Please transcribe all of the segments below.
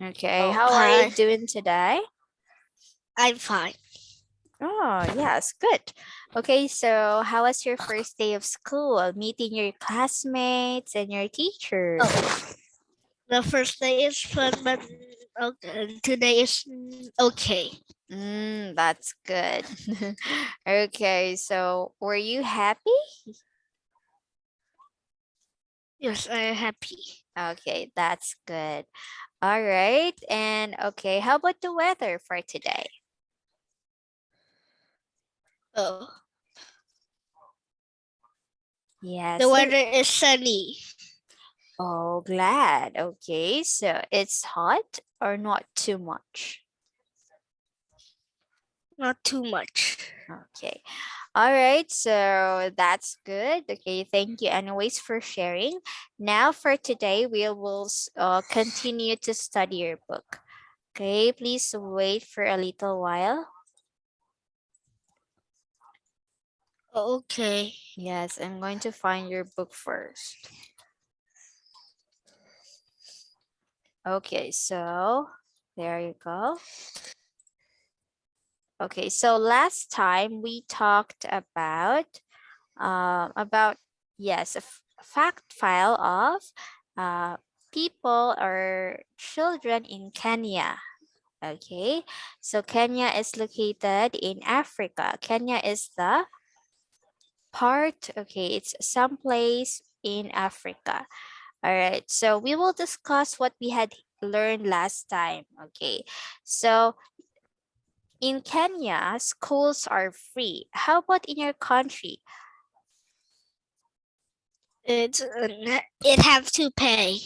Okay, Oh, how are you hi. doing today? I'm fine. Oh, yes, good. Okay, so how was your first day of school? Meeting your classmates and your teachers. Oh, the first day is fun, but okay, today is okay. That's good. Okay, so were you happy? Yes, I'm happy. Okay, that's good. All right, and okay, how about the weather for today? Oh, the Yes. weather is sunny. Oh, glad. Okay, so it's hot or not too much? Not too much. Okay. All right. So that's good. Okay. Thank you, anyways, for sharing. Now, for today, we will continue to study your book. Okay. Please wait for a little while. Okay. Yes, I'm going to find your book first. Okay. So there you go. Okay. So last time we talked about yes, a fact file of uh, people or children in Kenya. Okay, so Kenya is located in Africa. Kenya is the part, okay, it's some place in Africa. All right, so we will discuss what we had learned last time. Okay, so in Kenya, schools are free. How about in your country? It have to pay.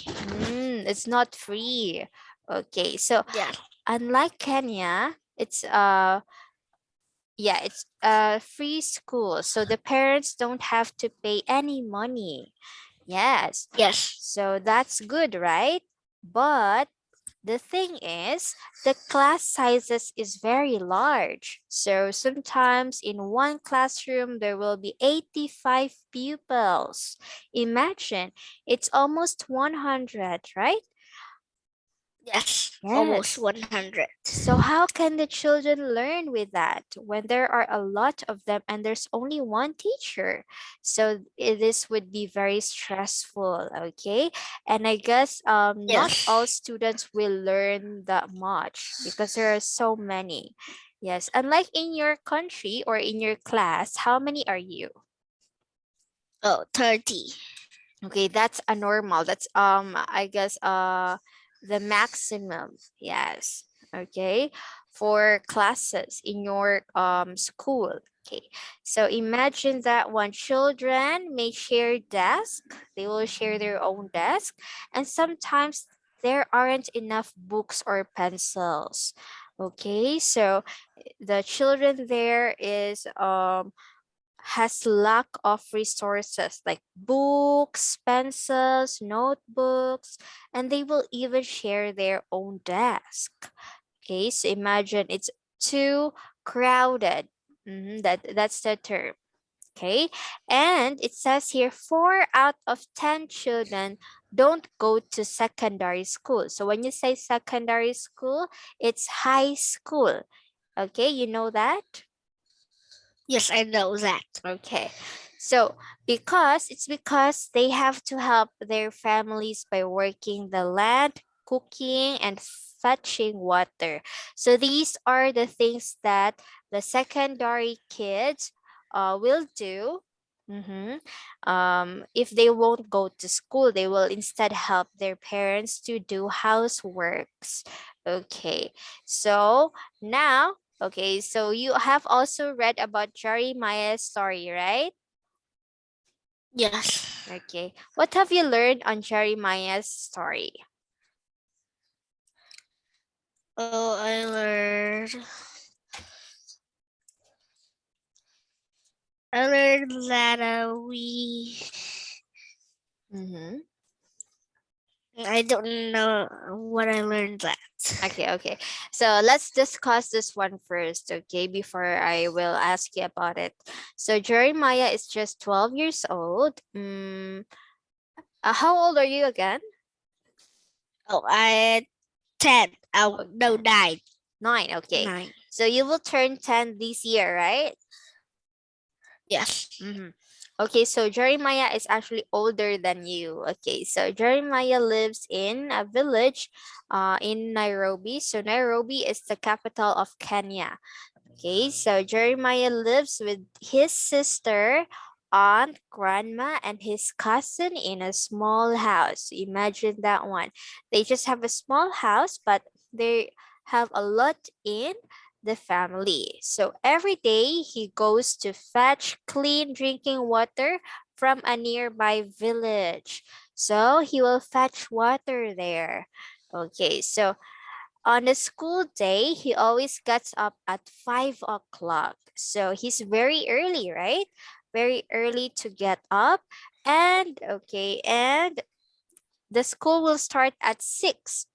It's not free. Okay, so Yeah. unlike Kenya, it's free school, so the parents don't have to pay any money. Yes, Yes. so that's good, right? But the thing is, the class sizes is very large. So sometimes in one classroom, there will be 85 pupils. Imagine, it's almost 100, right? Yes. Almost Yes. 100. So how can the children learn with that when there are a lot of them and there's only one teacher? So this would be very stressful, okay? And I guess not all Yes. students will learn that much because there are so many. Yes, unlike in your country or in your class, how many are you? Oh, 30. Okay, that's a normal. That's I guess the maximum. Yes. Okay. For classes in your school. Okay. So imagine that one children may share desk. They will share their own desk, and sometimes there aren't enough books or pencils. Okay, so the children there is has lack of resources like books, pencils, notebooks, and they will even share their own desk. Okay, so imagine it's too crowded. That's the term. Okay, and it says here 4 out of 10 children don't go to secondary school. So when you say secondary school, it's high school. Okay, you know that? Yes, I know that. Okay. So because they have to help their families by working the land, cooking, and fetching water. So these are the things that the secondary kids will do. If they won't go to school, they will instead help their parents to do houseworks. Okay. So now, okay, so you have also read about Jeremiah's story, right? Yes. Okay. What have you learned on Jeremiah's story? Oh, I learned that Mm-hmm. I don't know what I learned that. Okay. So let's discuss this one first, okay, before I will ask you about it. So Jeremiah is just 12 years old. How old are you again? Oh, I 10. Oh, no, Okay. 9. 9. Okay. 9. So you will turn 10 this year, right? Yes. Okay, so Jeremiah is actually older than you. Okay, so Jeremiah lives in a village in Nairobi. So Nairobi is the capital of Kenya. Okay, so Jeremiah lives with his sister, aunt, grandma, and his cousin in a small house. Imagine that one. They just have a small house, but they have a lot in the family. So every day he goes to fetch clean drinking water from a nearby village. So he will fetch water there. Okay, so on a school day, he always gets up at 5 o'clock. So he's very early, right? Very early to get up. And okay, and the school will start at 6.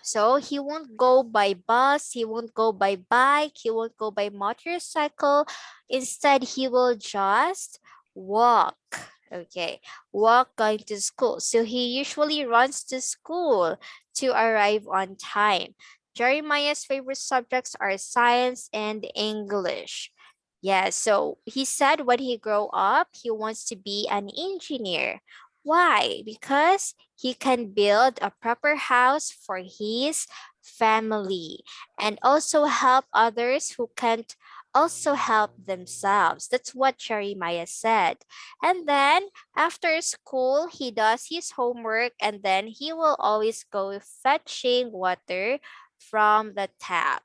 So he won't go by bus, he won't go by bike, he won't go by motorcycle. Instead, he will just walk. Okay, walk going to school. So he usually runs to school to arrive on time. Jeremiah's favorite subjects are science and English. Yeah, so he said when he grow up, he wants to be an engineer. Why? Because he can build a proper house for his family and also help others who can't also help themselves. That's what Jeremiah said. And then after school, he does his homework and then he will always go fetching water from the tap.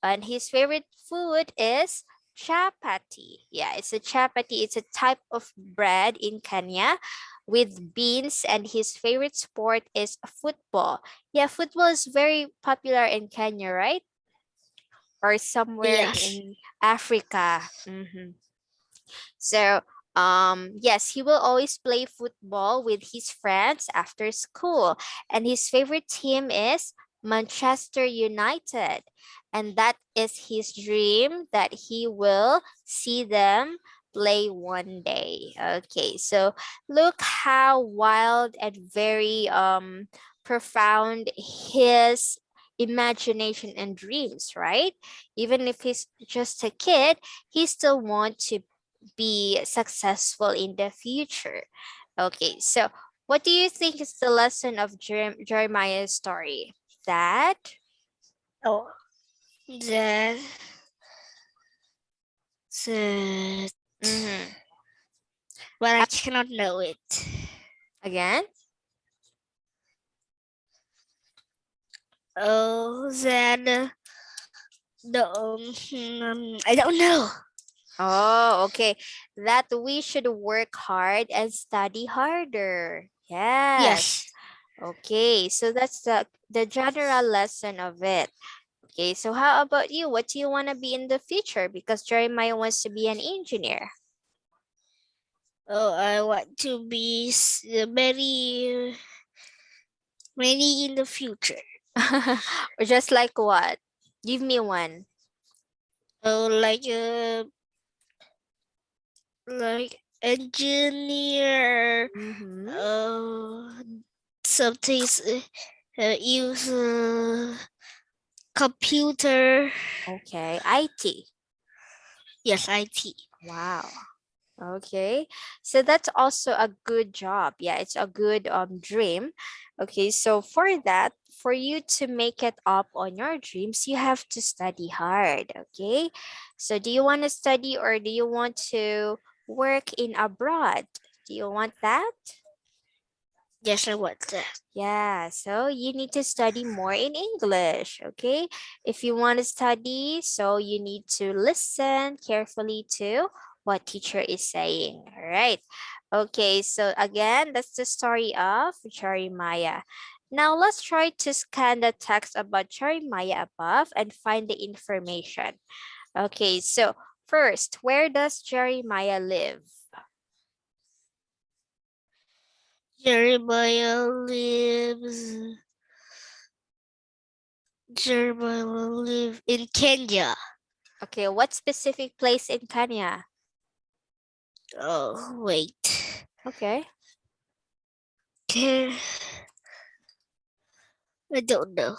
And his favorite food is chapati. Yeah, it's a chapati. It's a type of bread in Kenya with beans, and his favorite sport is football. Yeah, football is very popular in Kenya, right? Or somewhere Yes. in Africa. So, yes, he will always play football with his friends after school, and his favorite team is Manchester United, and that is his dream that he will see them play one day. Okay, so look how wild and very profound his imagination and dreams, right? Even if he's just a kid, he still wants to be successful in the future. Okay, so what do you think is the lesson of Jeremiah's story? That Oh, that, that, mm-hmm. but I cannot know it. Again? Oh, that, I don't know. Oh, okay. That we should work hard and study harder. Yes. Yes. Okay, so that's the general lesson of it. Okay, so how about you? What do you want to be in the future? Because Jeremiah wants to be an engineer. Oh, I want to be very many in the future. Or just like what? Give me one. Oh, like engineer. Mm-hmm. Uh, some things use computer. Okay, IT. Yes, IT. Wow. Okay. So that's also a good job. Yeah, it's a good dream. Okay, so for that, for you to make it up on your dreams, you have to study hard. Okay. So do you want to study or do you want to work in abroad? Do you want that? Yes, I want that. Yeah, so you need to study more in English, okay? If you want to study, so you need to listen carefully to what teacher is saying, all right? Okay, so again, that's the story of Jeremiah. Now let's try to scan the text about Jeremiah above and find the information. Okay, so first, where does Jeremiah live? Jeremiah lives. Jeremiah live in Kenya. Okay, what specific place in Kenya? Oh, wait. Okay. Can I don't know.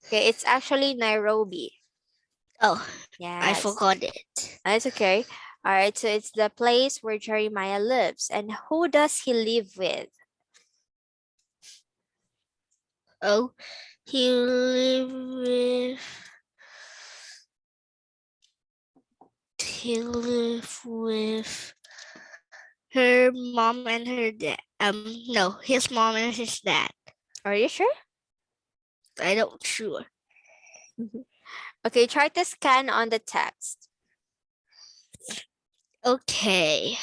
Okay, it's actually Nairobi. Oh, I Yes, forgot it. that's okay. All right, so it's the place where Jeremiah lives. And who does he live with? Oh, he live with he live with her mom and her dad. No, his mom and his dad. Are you sure? I don't sure. Okay, try to scan on the text. Okay.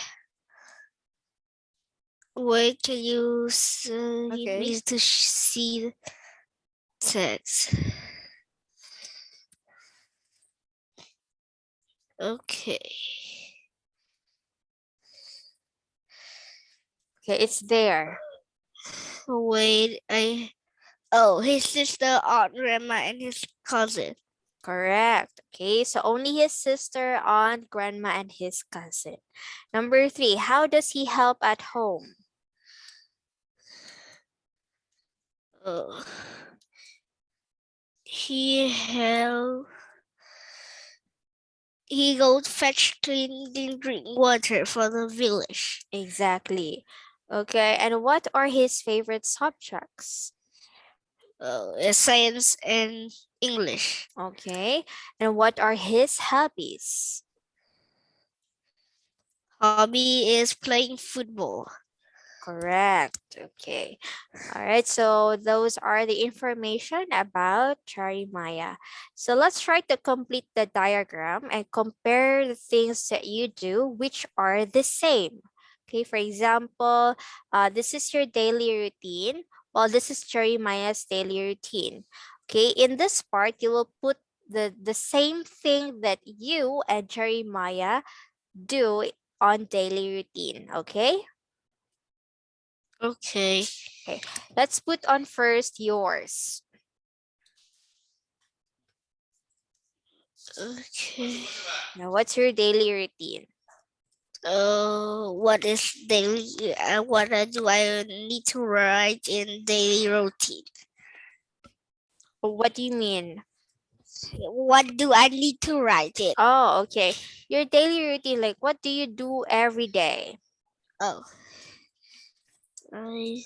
Where can you Okay. need to see the text? Okay. Okay, it's there. Wait, oh, his sister, aunt, grandma, and his cousin. Correct. Okay, so only his sister, aunt, grandma, and his cousin. Number 3, how does he help at home? Oh, he help. He goes fetch clean drink water for the village. Exactly. Okay, and what are his favorite subjects? Science and English. Okay, and what are his hobbies? Hobby is playing football. Correct. Okay. All right. So those are the information about Charimaya. So let's try to complete the diagram and compare the things that you do which are the same. Okay. For example, this is your daily routine. Well, this is Charimaya's daily routine. Okay. In this part, you will put the same thing that you and Charimaya do on daily routine. Okay. Okay. Okay, let's put on first yours. Okay. Now, what's your daily routine? What is daily? Do I need to write in daily routine? What do you mean? What do I need to write it? Oh, okay. Your daily routine, like what do you do every day? Oh, I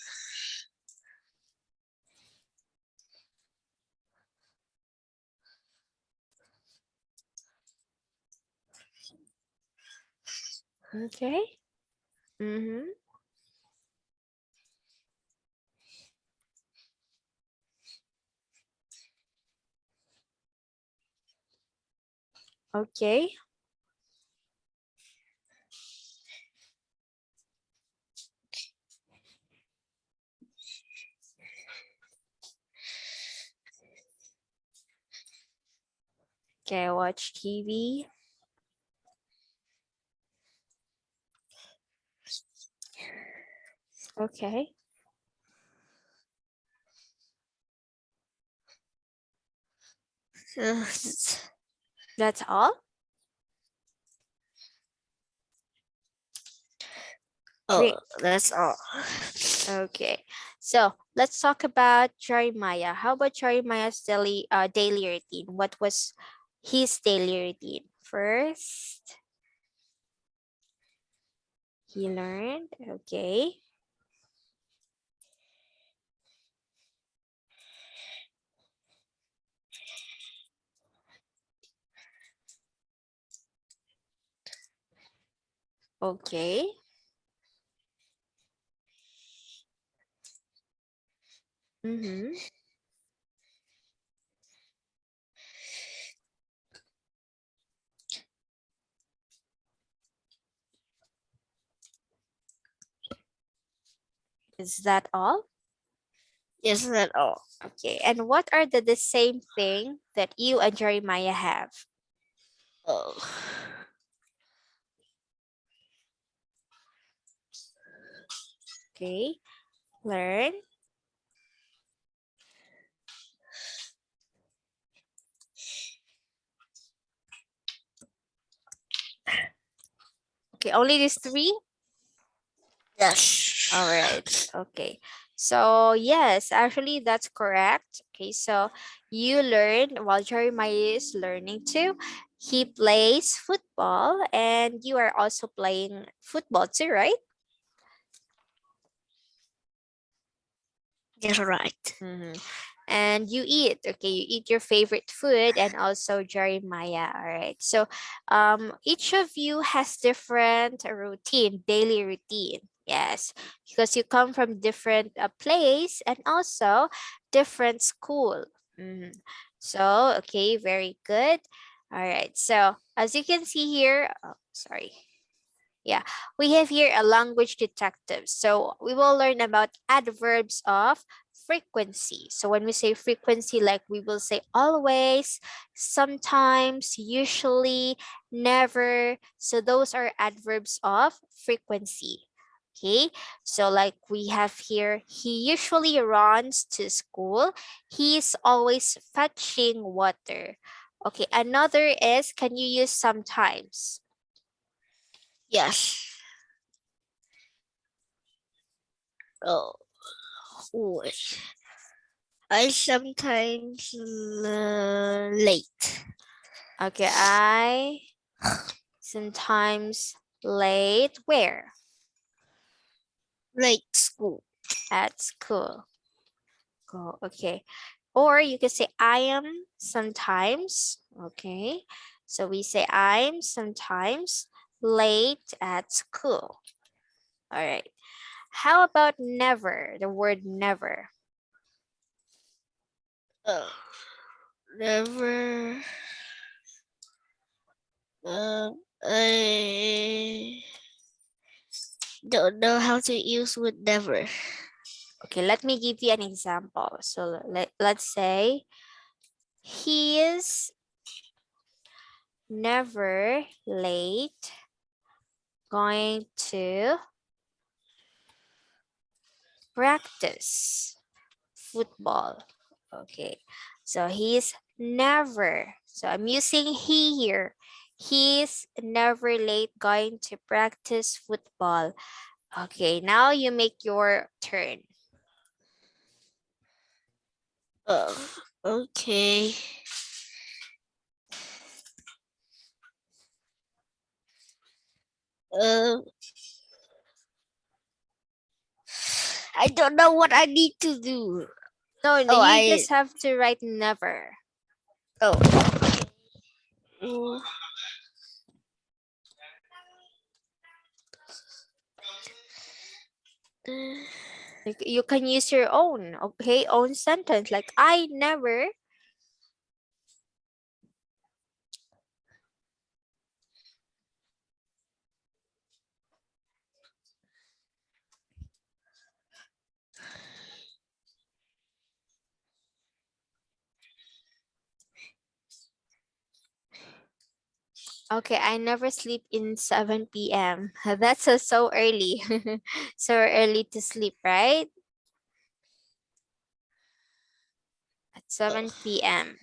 Okay. Mm-hmm. Okay. Okay, watch TV. Okay. uh, That's all? oh, Great. that's all. Okay. So let's talk about Jeremiah. How about Jeremiah's daily routine? What was his daily routine? First, he learned. Okay. Okay. Mm-hmm. Is that all? Yes, that's all. Okay. And what are the same thing that you and Jeremiah have? Oh, Okay. Learn. Okay. Only these three? yes. All right. Okay. So yes, actually that's correct. Okay, so you learned while Jeremiah is learning too. He plays football and you are also playing football too, right? That's right. Mm-hmm. And you eat, okay, you eat your favorite food and also Jeremiah. All right. So each of you has different routine, daily routine. Yes, because you come from different place and also different school. Mhm. So, okay, very good. All right. So, as you can see here, oh, sorry. Yeah, we have here a language detective. So we will learn about adverbs of frequency. So when we say frequency, like we will say always, sometimes, usually, never. So those are adverbs of frequency. Okay, so like we have here, he usually runs to school. He's always fetching water. Okay, another is, can you use sometimes? Yes. Oh, wait. I sometimes late. Okay, I sometimes late where? Late school. At school. Go. Okay. Or you can say I am sometimes. Okay. So we say I'm sometimes late at school. All right. How about never? The word never. Oh, never. Uh, I don't know how to use with never. Okay, let me give you an example. So let's say he is never late going to practice football. Okay, so he's never, so I'm using he here. He's never late going to practice football. Okay, now you make your turn. Oh, okay. Uh, I don't know what I need to do. No, no, Oh, you I. just have to write never. Oh. Mm, You can use your own, okay, own sentence like I never. Okay, I never sleep in 7 p.m. That's so early. So early to sleep, right? At 7 p.m.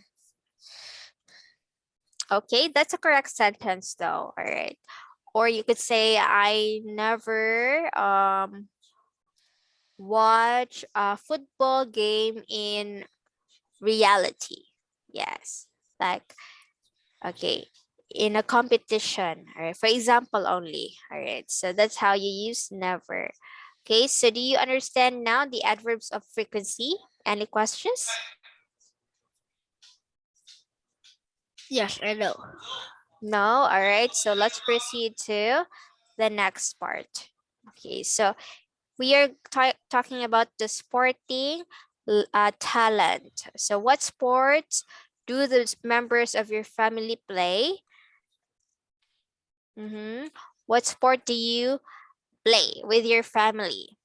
Okay, that's a correct sentence though. All right. Or you could say I never watch a football game in reality. Yes. Like okay, in a competition, all right, for example only. All right. So that's how you use never. Okay, so do you understand now the adverbs of frequency? Any questions? yes, I know. No. All right. So let's proceed to the next part. Okay, so we are talking about the sporting talent. So what sports do the members of your family play? What sport do you play with your family?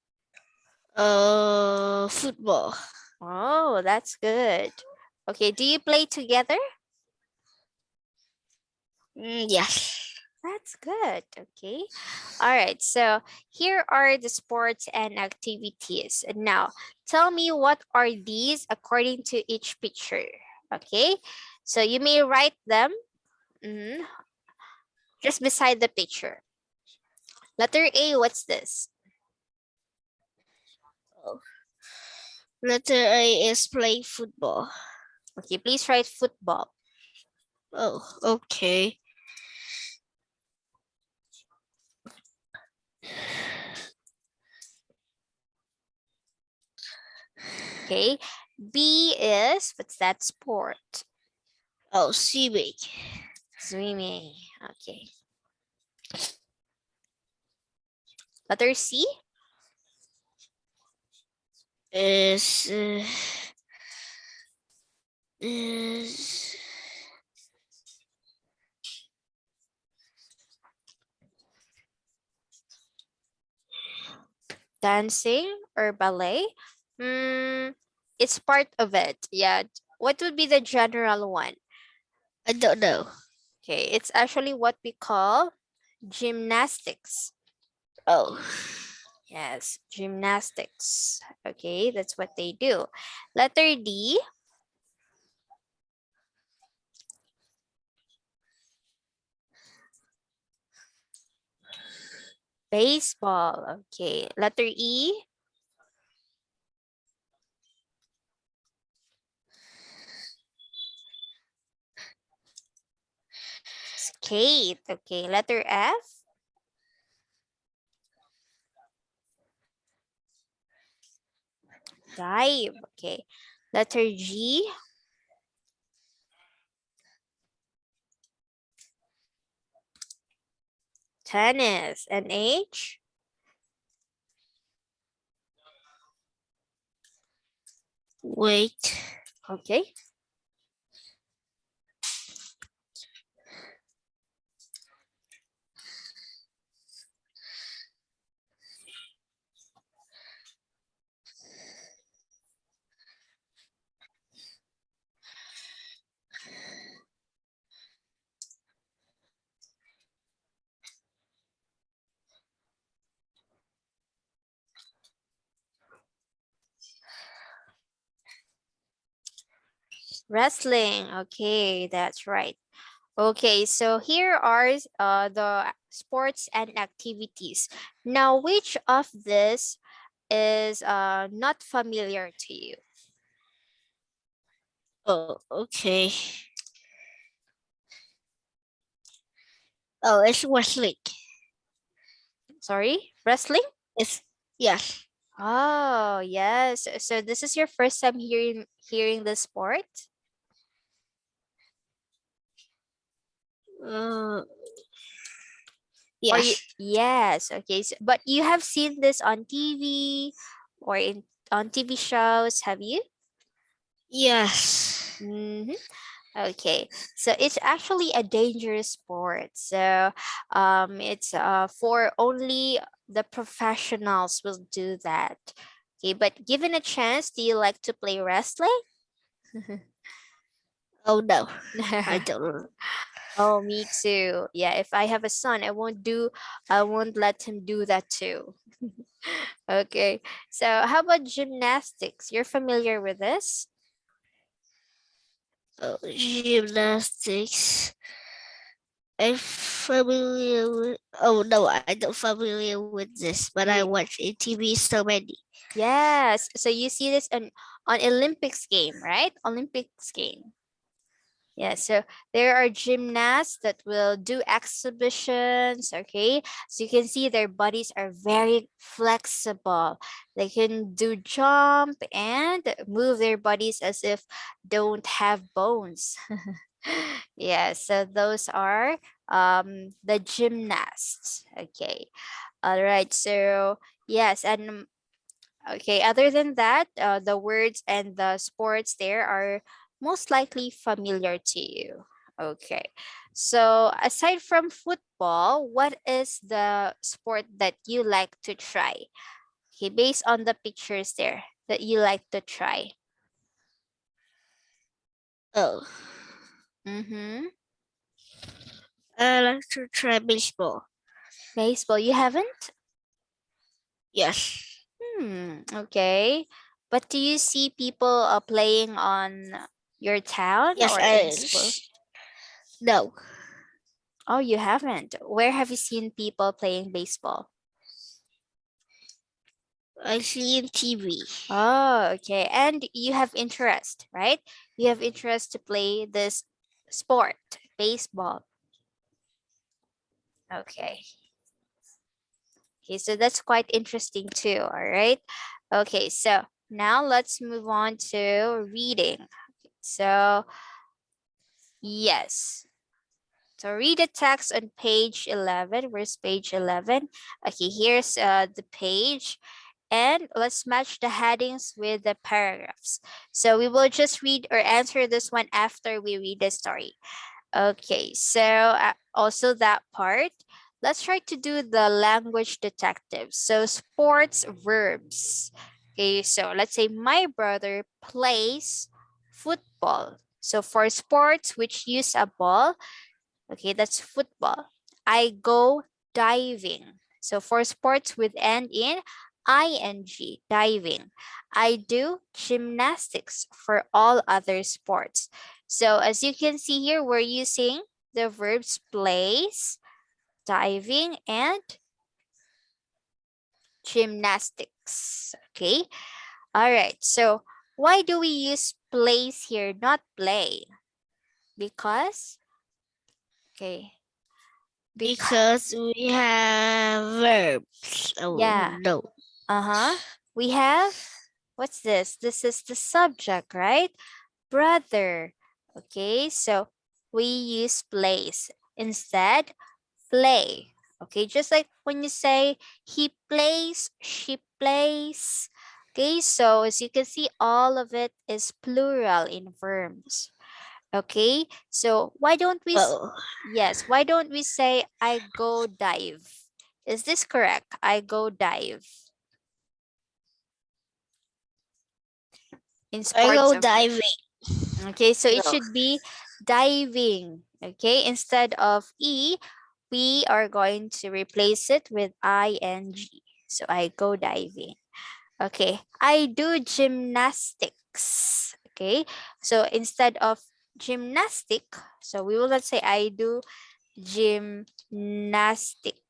Football. Oh, that's good. Okay, do you play together? Yes. That's good. Okay. All right. So here are the sports and activities. Now, tell me what are these according to each picture. Okay. So you may write them mhm, just beside the picture. Letter A, what's this? Oh. Letter A is play football. Okay, please write football. Oh, okay. Okay. B is, what's that sport? Oh, swimming Swimming. Okay. Letter C? is is Dancing or ballet? It's part of it. Yeah. What would be the general one? I don't know. Okay, it's actually what we call gymnastics. Oh, Yes, gymnastics. Okay, that's what they do. Letter D, baseball. Okay, letter E, skate. Okay, letter F, dive. Okay, letter G, tennis. And H, wait. okay. Wrestling. Okay, that's right. Okay, so here are the sports and activities. Now, which of this is not familiar to you? Oh, okay. Oh, it's wrestling. Sorry, wrestling? It's yes. Oh, yes. So this is your first time hearing the sport? Uh, Or you, yes. yes, okay. So, but you have seen this on TV or in on TV shows, have you? Yes. Mm-hmm. Okay, so it's actually a dangerous sport. So it's for only the professionals will do that. Okay, but given a chance, do you like to play wrestling? Oh no, I don't. Oh, me too. Yeah, if I have a son, I won't let him do that too. Okay, so how about gymnastics? You're familiar with this? Oh, gymnastics. I'm familiar with. Oh no, I don't familiar with this, but I watch in TV so many. Yes. So you see this on Olympics game, right? Olympics game. Yeah, so there are gymnasts that will do exhibitions, okay? So you can see their bodies are very flexible. They can do jump and move their bodies as if don't have bones. Yeah, so those are the gymnasts. Okay. All right. So yes, and okay, other than that, the words and the sports there are most likely familiar to you. Okay. So, aside from football, what is the sport that you like to try? Okay, based on the pictures there that you like to try. Oh, Mm-hmm. I like to try baseball. Baseball, you haven't? Yes. Okay. But do you see people playing on your town Yes, or in school? no. Oh, you haven't. Where have you seen people playing baseball? I see in TV. Oh, okay. And you have interest, right? You have interest to play this sport, baseball. Okay. Okay, so that's quite interesting too, all right? Okay, so now let's move on to reading. So, yes. So read the text on page 11. Where's page 11? Okay, here's the page. And let's match the headings with the paragraphs. So we will just read or answer this one after we read the story. Okay, so also that part. Let's try to do the language detective. So sports verbs. Okay, so let's say my brother plays football. So for sports which use a ball, okay, that's football. I go diving. So for sports with end in ing, diving. I do gymnastics for all other sports. So as you can see here, we're using the verbs plays, diving, and gymnastics. Okay. All right. So why do we use plays here, not play? Because, okay, because, Because we have verbs. Oh yeah. no. Uh-huh. We have, what's this? This is the subject, right? Brother. Okay, so we use plays. Instead, play. Okay, just like when you say he plays, she plays. Okay, so as you can see, all of it is plural in verbs. Okay, so why don't we, Oh, yes, why don't we say I go dive? Is this correct? I go dive. In I sports go of verb. diving. Okay, so it No. should be diving. Okay, instead of E, we are going to replace it with ing. So I go diving. Okay, I do gymnastics. Okay, so instead of gymnastic, so we will not say I do gymnastic.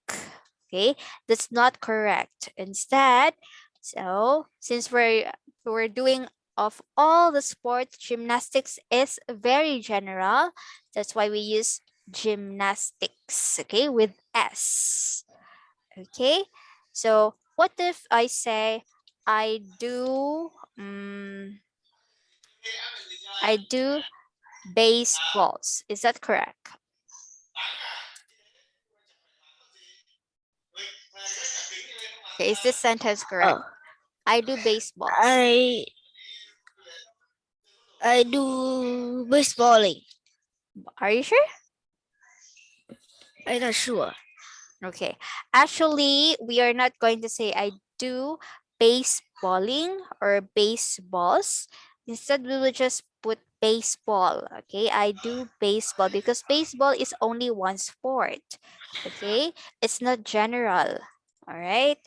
Okay, that's not correct. Instead, so since we're doing of all the sports, gymnastics is very general. That's why we use gymnastics. Okay, with S. Okay, so what if I say I do I do baseballs? Is that correct? Okay, is this sentence correct? Oh, I do baseballs. I I do baseballing. Are you sure? I'm not sure. Okay. Actually, we are not going to say I do baseballing or baseballs. Instead, we will just put baseball. Okay. I do baseball because baseball is only one sport. Okay. It's not general. All right.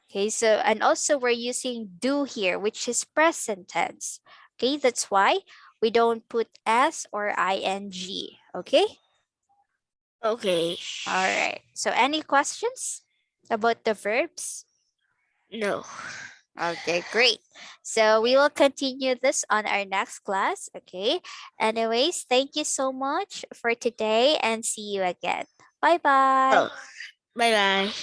Okay. So, and also we're using do here, which is present tense. Okay. That's why we don't put S or ing. Okay. Okay. All right. So any questions about the verbs? No. Okay, great. So we will continue this on our next class. Okay. Anyways, thank you so much for today and see you again. Bye bye. Oh, bye bye.